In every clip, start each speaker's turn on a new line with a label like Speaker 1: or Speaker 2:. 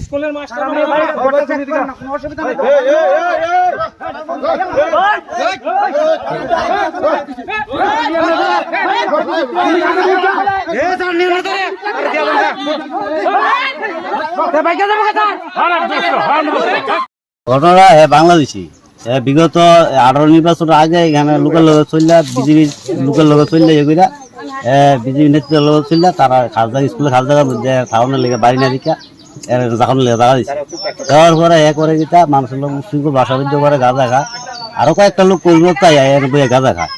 Speaker 1: স্কুলের মাস্টার
Speaker 2: ঘটনা বাংলাদেশি বিগত 18 নির্বাচনের আগে এখানে লোকের লোক চললে বিজেপি লোকের লোক চললে এগুলা বিজেপি নেতৃত্বের লোক চললে তারা খালদা স্কুলে খালদার মধ্যে খাওয়ানোর লেগে বাড়ি না দিকা যখন লেগে দেখা দিচ্ছে দেওয়ার পরে করে দিতা মানুষের লোক উশৃঙ্খল ভাষাবিদ্য করে গাঁজা খা আরো কয়েকটা লোক পরিবর্তায় গাঁজা খায়।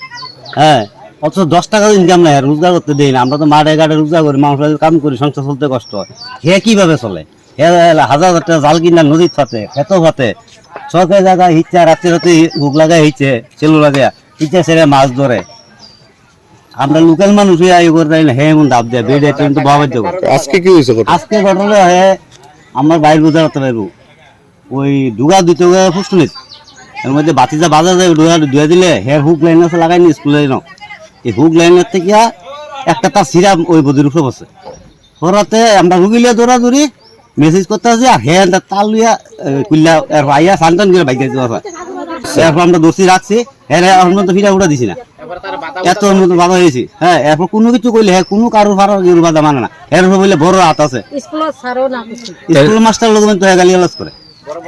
Speaker 2: হ্যাঁ, অথচ 10 টাকা ইনকাম নাই, রোজগার করতে দেয় না। আমরা তো মাঠে ঘাটে রোজগার করি, মানুষের কাম করি, সংসার চলতে কষ্ট হয়। হে কিভাবে চলে? হে হাজার হাজার টাকা জাল কিনা নদীর ফাতে খেতেও ফাতে সরকারি জায়গায় হিচ্ছে রাত্রে রাতে হুক লাগায় হিচ্ছে সেলু লাগায় হিচ্ছে ছেড়ে মাছ ধরে। আমরা লোকাল মানুষ হে এমন দাব দেয় বেড়ে কিন্তু বাবার যোগ।
Speaker 3: আজকে কি হয়েছে?
Speaker 2: আজকে ঘটনা হে আমার বাইর বোঝা করতে পারবো ওই ডুগা দিতে ফুসটুনিস এর মধ্যে বাতিজা বাজার যায় ডুগা ধুয়ে দিলে হের হুক লাইন আছে লাগাইনি স্কুলে এই হুক লাইনের থেকে একটা তার সিরাপ ওই বদির উপরে বসে পরাতে আমরা রুগিলে দৌড়াদৌড়ি মেসেজ করতে আসি আর হ্যাঁ তাল লইয়া কুল্লা আইয়া সান্তান করে বাইক যাইতে পারবা। এরপর আমরা দোষী রাখছি হ্যাঁ আমরা তো ফিরা উঠা দিছি না, এত মতো বাধা হয়েছি। হ্যাঁ, এরপর কোনো কিছু কইলে হ্যাঁ কোনো কারোর ফারো বাধা মানে না। এর বললে বড় হাত আছে স্কুল মাস্টার লোক তো গালি আলাজ করে।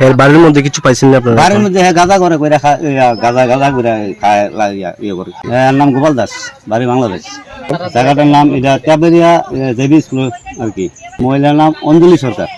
Speaker 3: এর বাড়ির মধ্যে কিছু পাইছেন না আপনারা?
Speaker 2: বাড়ির মধ্যে হ্যাঁ গাঁজা করে গাঁজা গাঁজা করে খায় ইয়ে করে। এর নাম গোপাল দাস, বাড়ি বাংলাদেশ। জায়গাটার নাম এটা ক্যাবেরিয়া জেবি স্কুল আর কি। মহিলার নাম অঞ্জলি সরকার।